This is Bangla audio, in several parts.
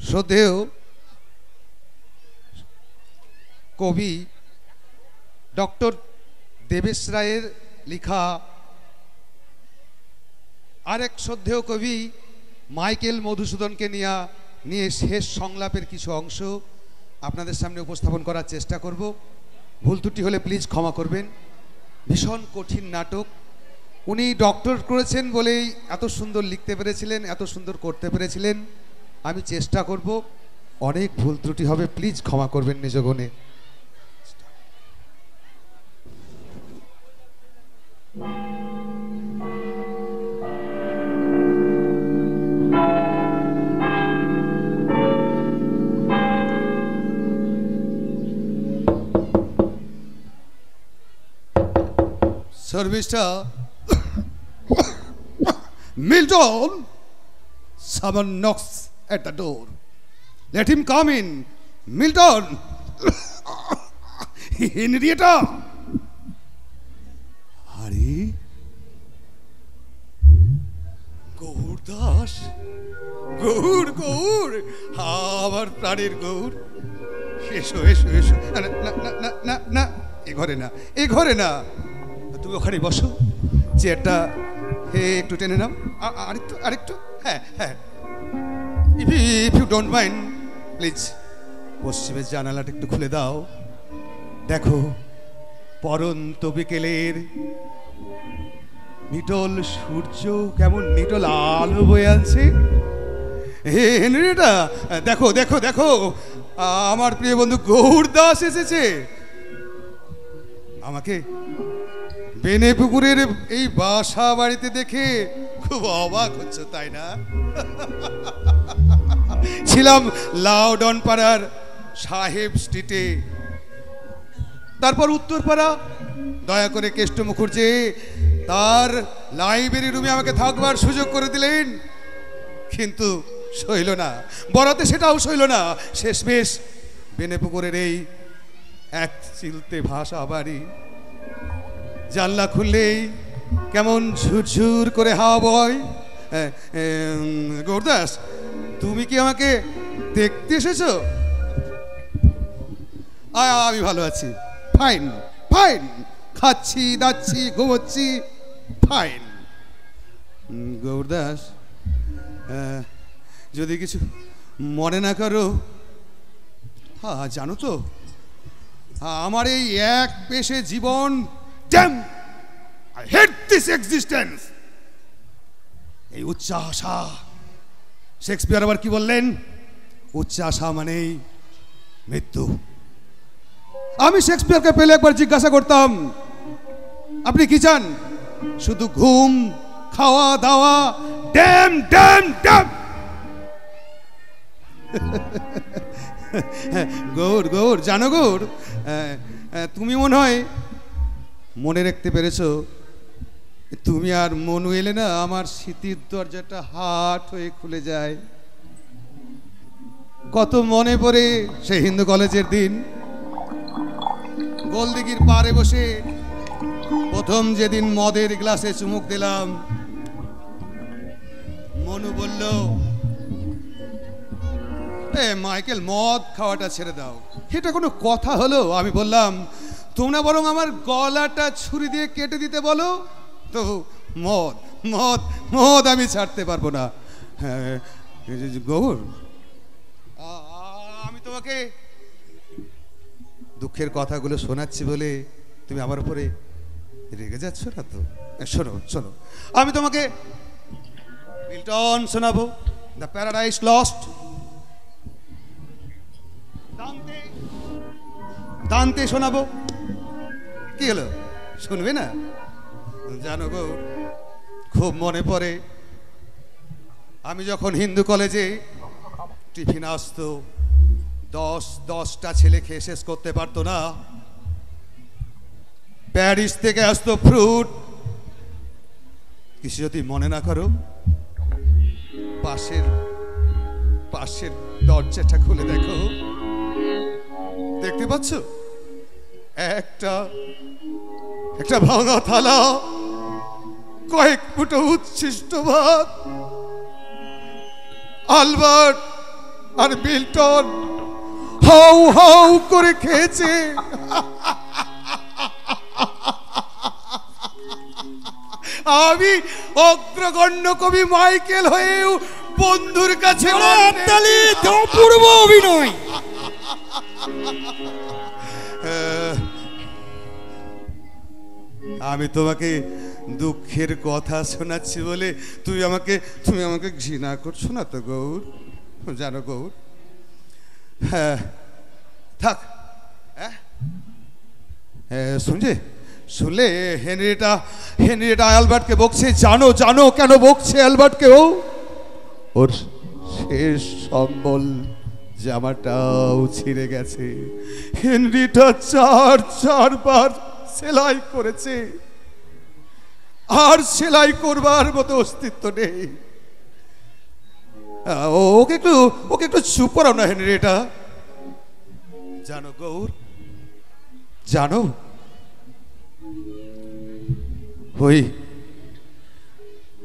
শ্রদ্ধেয় কবি ডক্টর দেবেশ রায়ের লেখা আরেক শ্রদ্ধেয় কবি মাইকেল মধুসূদনকে নিয়ে শেষ সংলাপের কিছু অংশ আপনাদের সামনে উপস্থাপন করার চেষ্টা করব। ভুল ত্রুটি হলে প্লিজ ক্ষমা করবেন। ভীষণ কঠিন নাটক। উনি ডক্টর করেছেন বলেই এত সুন্দর লিখতে পেরেছিলেন, এত সুন্দর করতে পেরেছিলেন। আমি চেষ্টা করব, অনেক ভুল ত্রুটি হবে, প্লিজ ক্ষমা করবেন নিজ গুণে। Sir, Mr. Milton, someone knocks at the door. Let him come in. Milton, Henrietta. Hari, Gour Das, Gour, আমার প্রাণের গৌর, এসো এসো এসো। না না না না না, এ ঘরে না, তুমি ওখানে বসো, চেয়ারটা একটু টেনে নাও, আরেকটু, হ্যাঁ, if you don't mind please পশ্চিমের জানালাটা একটু খুলে দাও। দেখো পরন্ত বিকেলের নিটল সূর্য কেমন নিটল আলো বয়ে আনছে। হেনরিটা, দেখো দেখো দেখো, আমার প্রিয় বন্ধু গৌর দাস এসেছে। আমাকে বেনেপুকুরের এই বাসা বাড়িতে দেখে খুব অবাক হচ্ছে, তাই না? ছিলাম লাউডন পাড়ার সাহেব স্ট্রিটে, তারপর উত্তরপাড়া। দয়া করে কেষ্ট মুখুর্জি তার লাইব্রেরি রুমে আমাকে থাকবার সুযোগ করে দিলেন, কিন্তু সইল না, বরাতে সেটাও সইল না। শেষমেশ বেনেপুকুরের এই এক চিলতে ভাষা বাড়ি, জানলা খুললেই কেমন ঝুরঝুর করে হাওয়া বয়। গৌরদাস, তুমি কি আমাকে দেখতে এসেছো? আমি ভালো আছি, ফাইন ফাইন, খাচ্ছি দাচ্ছি ঘুমোচ্ছি, ফাইন। গৌরদাস, যদি কিছু মনে না করো, জানো তো আমার এই এক পেশে জীবন, I hate this existence। এই উচ্চাশা, শেক্সপিয়ার আবার কি বললেন? উচ্চাশা মানেই মৃত্যু। আমি শেক্সপিয়ারকে পেলে একবার জিজ্ঞাসা করতাম, আপনি কি চান? শুধু ঘুম, খাওয়া দাওয়া, ড্যাম ড্যাম ড্যাম। গৌর, জানো গৌর, তুমি মনে হয় মনে রাখতে পেরেছো, তুমি আর মনু এলে না আমার স্মৃতির দরজাটা হাট হয়ে খুলে যায়। কত মনে পড়ে সেই হিন্দু কলেজের দিন, গোলদিঘির পাড়ে বসে প্রথম যেদিন মদের গ্লাসে চুমুক দিলাম। মনু বলল, মাইকেল, মদ খাওয়াটা ছেড়ে দাও। এটা কোনো কথা হলো? আমি বললাম, তোমরা বরং আমার গলাটা ছুরি দিয়ে কেটে দিতে বলো, তো মদ মদ মদ আমি ছাড়তে পারবো না। হ্যাঁ গৌর, আমি তোমাকে দুঃখের কথাগুলো শোনাচ্ছি বলে তুমি আমার উপরে রেগে যাচ্ছ না তো? শোনো শোনো, আমি তোমাকে মিল্টন শোনাবো, দ্য প্যারাডাইস লস্ট। দান্তে শোনাবো। কি হলো, শুনবে না? জানো গো, খুব মনে পড়ে আমি যখন হিন্দু কলেজে টিফিন আসতো, 10টা ছেলে খেয়ে শেষ করতে পারতো না। প্যারিস থেকে আসতো ফ্রুট। কিছু যদি মনে না করো, পাশের দরজাটা খুলে দেখো, দেখতে পাচ্ছ একটা ভাঙা থালা, কয়েক ফুটো উচ্ছিষ্ট ভাত, আলবার্ট আর মিল্টন হাউ হাউ করে খেয়েছে। আমি অগ্রগণ্য কবি মাইকেল হয়েও বন্ধুর কাছে পূর্ব অভিনয়। আমি তোমাকে দুঃখের কথা শোনাচ্ছি বলে তুমি আমাকে ঘৃণা করছো না তো গৌর? জানো গৌর, হ্যাঁ থাক, শুনলে হেনরিয়েটা অ্যালবার্টকে বকছে। জানো কেন বকছে অ্যালবার্টকে? ওর শেষ সম্বল জামাটাও ছিঁড়ে গেছে। হেনরিটা চারবার সেলাই করেছে, আর সেলাই করবার মতো অস্তিত্ব নেই। ওকে একটু চুপ করাও না হেনরিটা। জানো গৌর, জানো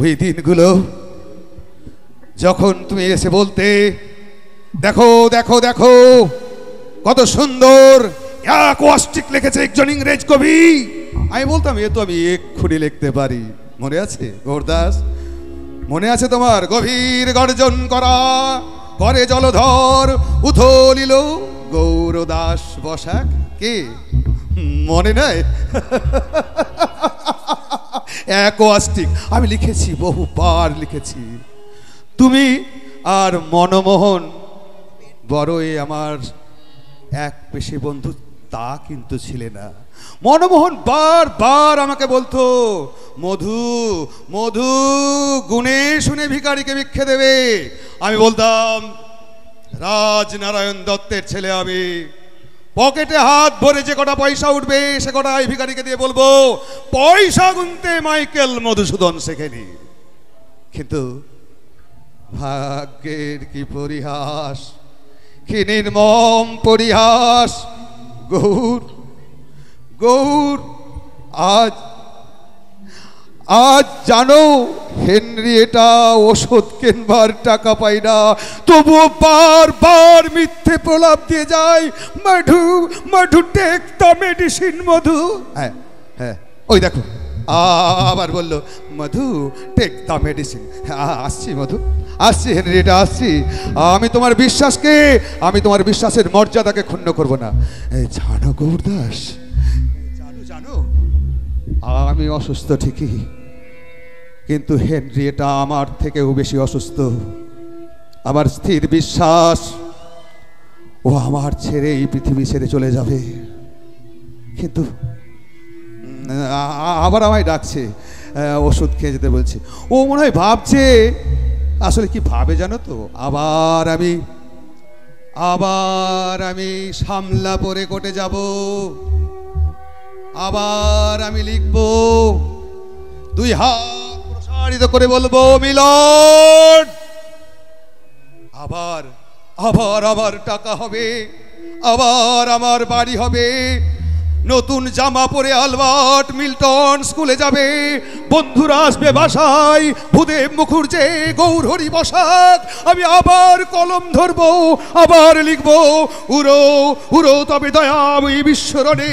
ওই দিনগুলো যখন তুমি এসে বলতে, দেখো দেখো দেখো কত সুন্দর অ্যাকোয়াস্টিক লিখেছে একজন ইংরেজ কবি। আমি বলতাম আমি এক্ষুনি লিখতে পারি। মনে আছে গৌরদাস? মনে আছে তোমার? গভীর গর্জন করা করে জলধর উথলিল গৌরদাস বসাক। কে মনে নাই? অ্যাকোয়াস্টিক আমি লিখেছি, বহুবার লিখেছি। তুমি আর মনমোহন বড়ই আমার এক পেশে বন্ধু তা কিন্তু ছিলে না। মনমোহন বারবার আমাকে বলতো, মধু মধু গুণে শুনে ভিখারিকে ভিক্ষে দেবে। আমি বলতাম, রাজনারায়ণ দত্তের ছেলে আমি, পকেটে হাত ভরে যে কটা পয়সা উঠবে সে কটাই ভিখারিকে দিয়ে বলবো পয়সা গুনতে মাইকেল মধুসূদন শেখেনি। কিন্তু ভাগ্যের কি পরিহাস, কি নির্মম পরিহাস গৌর। আজ জানো হেনরিয়েটা ওষুধ কেনবার টাকা পাই না, তবুও বারবার মিথ্যে প্রলাপ দিয়ে যায়, মধু টেক দ্য মেডিসিন মধু। হ্যাঁ ওই দেখো আবার বললো মধু টেক দ্য মেডিসিন। আসছি মধু, আসছি হেনরিয়েটা, আসছি। আমি তোমার বিশ্বাসের মর্যাদাকে ক্ষুণ্ণ করব না। জানো গৌরদাস, জানো আমি অসুস্থ ঠিকই, কিন্তু হেনরিয়েটা আমার থেকেও বেশি অসুস্থ। আমার স্থির বিশ্বাস ও আমার ছেড়ে এই পৃথিবী ছেড়ে চলে যাবে। কিন্তু আবার আমায় ডাকছে, ওষুধ খেয়ে যেতে বলছে। ও মনে হয় ভাবছে, আসলে কি ভাবে জানো তো, আবার আমি সামলা পরে কোর্টে যাব, আবার আমি লিখবো, দুই হাত প্রসারিত করে বলবো মিলন। আবার আমার টাকা হবে, আবার আমার বাড়ি হবে, নতুন জামা পরে আলবার্ট মিল্টন স্কুলে যাবে, বন্ধুরা আসবে বাসায়, ভূদেব মুখুর্জে গৌরহরি বসাক। আমি আবার কলম ধরবো, আবার লিখবো, উড়ো উড়ো তবে দয়াময়ী বিশ্বরণে,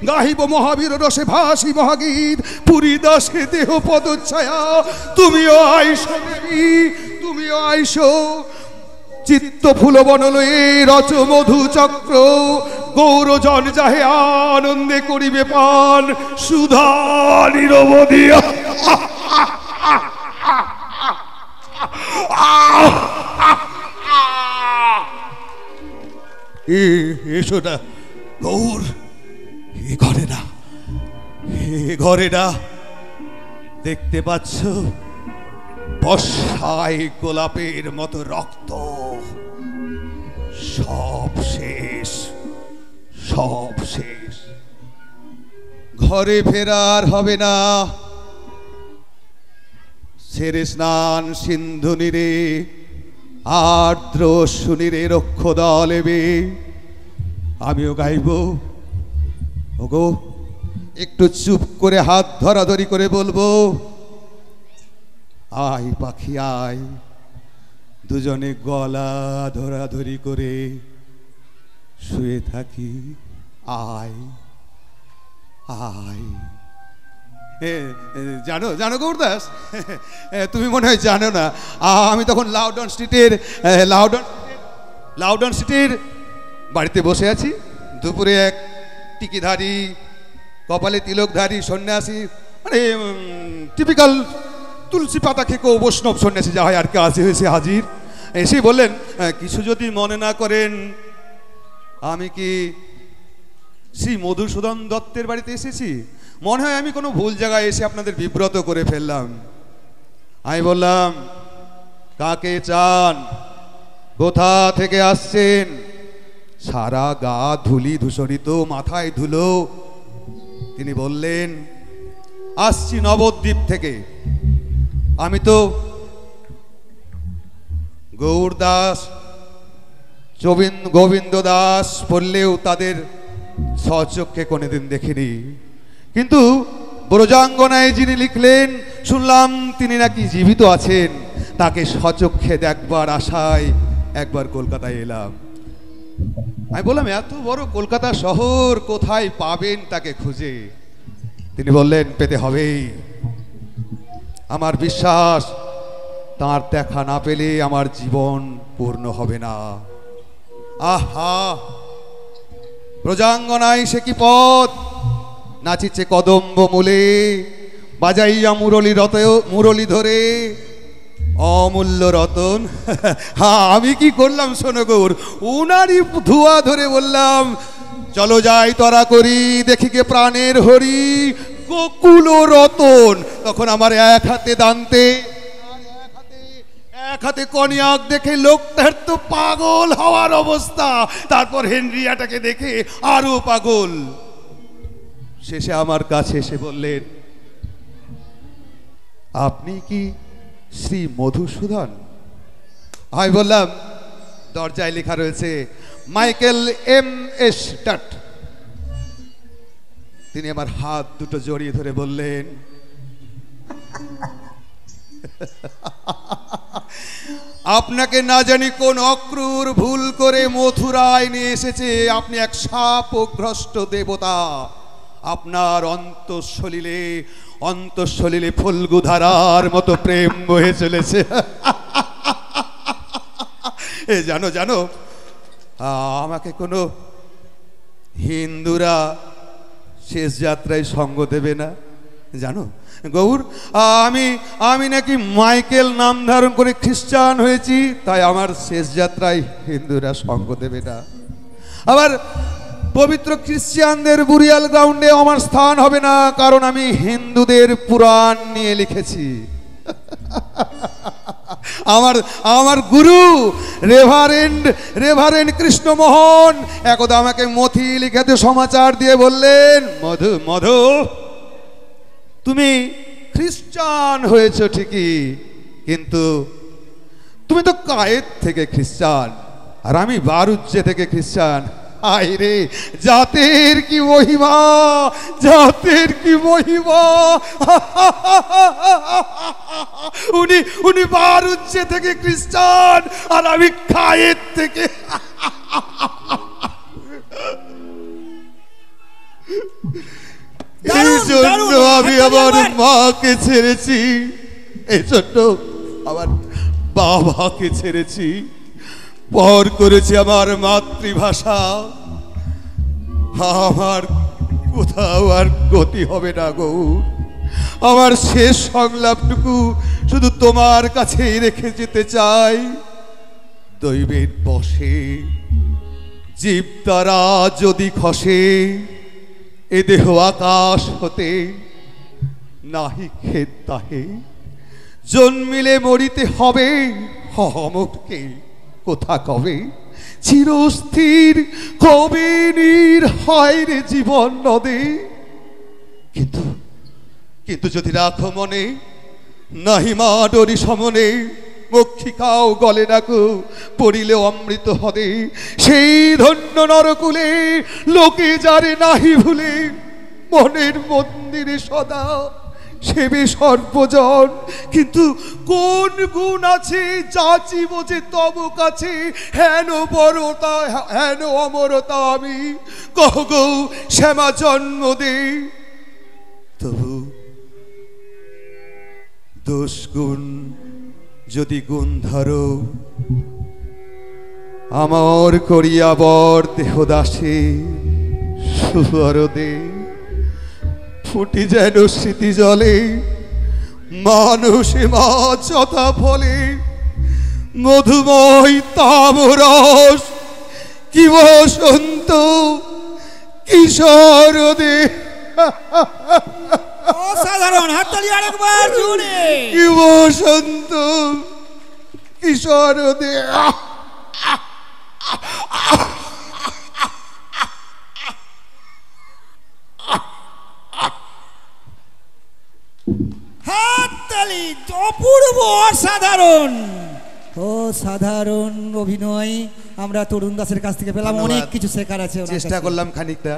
গাহিব মহাবীর রসে ভাসি মহাগীত, পুরী দাসে দেহ পদচ্ছায়া। তুমিও আইসো দেবী, তুমিও আইসো, চিত্ত ফুল বনলয়ে রচ মধু চক্র, গৌরজন যাহে আনন্দে করিবে পান, সুধা নিরবধি। এসো না গৌর, এ ঘরে না, দেখতে পাচ্ছ বর্ষায় গোলাপের মতো রক্ত, সব শেষ। ঘরে ফেরার হবে না, ছেড়ে স্নান সিন্ধু নীরে, আর্দ্র সুনীরে রক্ষ দলেবে। আমিও গাইব, ওগো একটু চুপ করে হাত ধরাধরি করে বলবো, আয় পাখি আয়, দুজনে গলা ধরাধরি করে শুয়ে থাকি। আয় আয়। জানো জানো গৌরদাস, তুমি মনে হয় জানো না, আমি তখন লাউডন স্ট্রিটের বাড়িতে বসে আছি। দুপুরে এক টিকিধারী, কপালে তিলকধারী সন্ন্যাসী, মানে টিপিক্যাল তুলসী পাতা খেকো বৈষ্ণব সন্ন্যাসী যা হয় আর কি, হয়েছে হাজির। এসে বললেন, কিছু যদি মনে না করেন, আমি কি শ্রী মধুসূদন দত্তের বাড়িতে এসেছি? মনে হয় আমি কোনো ভুল জায়গায় এসে আপনাদের বিব্রত করে ফেললাম। আমি বললাম, কাকে চান, কোথা থেকে আসছেন? সারা গা ধুলি ধূসরিত, মাথায় ধুলো। তিনি বললেন, আসছি নবদ্বীপ থেকে। আমি তো গৌর দাস, গোবিন্দ দাস পড়লেও তাদের স্বচক্ষে কোনোদিন দেখিনি, কিন্তু ব্রজাঙ্গনায় যিনি লিখলেন, শুনলাম তিনি নাকি জীবিত আছেন। তাকে স্বচক্ষে দেখবার আশায় একবার কলকাতায় এলাম। আমি বললাম, এত বড় কলকাতা শহর কোথায় পাবেন তাকে খুঁজে? তিনি বললেন, পেতে হবেই। আমার বিশ্বাস, তার দেখা না পেলে আমার জীবন পূর্ণ হবে না। আহা, ব্রজাঙ্গনায় সে কি পথ, নাচিছে কদম্ব মূলে, বাজাইয়া মুরলি ধরে অমূল্য রতন। হ্যাঁ, আমি কি করলাম শোনো গৌর, উনারই ধোয়া ধরে বললাম, চলো যাই তরা করি, দেখিকে প্রাণের হরি গোকুল রতন। তখন আমার এক হাতে দান্তে, এক হাতে কনিয়াক দেখে লোকটার তো পাগল হওয়ার অবস্থা। তারপর হেনরিয়াটাকে দেখে আরো পাগল। শেষে আমার কাছে এসে বললেন, আপনি কি শ্রী মধুসূদন? আমি বললাম, দরজায় লেখা রয়েছে মাইকেল M.S. টাট। তিনি আমার হাত দুটো জড়িয়ে ধরে বললেন, আপনাকে না জানি কোন অক্রূর ভুল করে মথুরায় নিয়ে এসেছে। আপনি এক শাপগ্রস্ত দেবতা। আপনার অন্তঃসলিলে ফল্গুধারার মতো প্রেম বহে চলেছে। জানো জানো, আমাকে কোনো হিন্দুরা শেষ যাত্রায় সঙ্গ দেবে না জানো গৌর। আমি নাকি মাইকেল নাম ধারণ করে খ্রিস্টান হয়েছি, তাই আমার শেষ যাত্রায় হিন্দুরা সঙ্গ দেবে না। আবার পবিত্র খ্রিস্টানদের বুরিয়াল গ্রাউন্ডে আমার স্থান হবে না, কারণ আমি হিন্দুদের পুরাণ নিয়ে লিখেছি। আমার গুরু রেভারেন্ড কৃষ্ণমোহন একদা আমাকে মথি লিখাতে সমাচার দিয়ে বললেন, মধু তুমি খ্রিস্টান হয়েছ ঠিকই, কিন্তু তুমি তো কায়েত থেকে খ্রিস্টান, আর আমি বারুজ্জে থেকে খ্রিস্টান। আয় রে, জাতের কি মহিমা, জাতের কি মহিমা। উনি বারুজ্জে থেকে খ্রিস্টান, আর আমি কায়েত থেকে। এই জন্য আমি আমার মাকে ছেড়েছি, এই জন্য আমার বাবাকে ছেড়েছি, পর করেছি আমার মাতৃভাষা। আমার কোথাও আর গতি হবে না গৌর। আমার শেষ সংলাপটুকু শুধু তোমার কাছেই রেখে যেতে চাই। দৈবের বশে জীব তারা যদি খসে, এ দেহ আকাশ হতে নাহি খেদ তাহে, জন্মিলে মরিতে হবে হমকে কোথা কবে, চিরস্থির কবে নীর হয় রে জীবন নদে। কিন্তু যদি রাখো মনে, নাহি মা ডরি সমনে, মক্ষিকাও গলে ডাকো পড়িলে অমৃত হদে। সেই ধন্য নরকুলে লোকে যারে নাহি ভুলে, মনের মন্দিরে সদা সেবে সর্বজন, কিন্তু কোন গুণ আছে যাচিব যে তব কাছে? হেন বড়তা হেন অমরতা আমি কহ গো শ্যামা জন্ম দে। তবু দোষ গুণ যদি গুণ ধরো, আমার করিয়া বর দেহদাসে সুবরদে। ফুটি যেন স্মৃতি জলে মানুষে মাছ যথা ফলে, মধুময় তামরস কি বসন্ত কিশোর দে। অসাধারণ, হাততালি আরেকবার জোরে। কি বসন্ত কিশোর দে। হাততালি, অপূর্ব, অসাধারণ, অসাধারণ অভিনয় আমরা তরুণ দাসের কাছ থেকে পেলাম। ধন্যবাদ। অনেক কিছু শেখার আছে ওনার চেষ্টা কাছে। করলাম খানিকটা।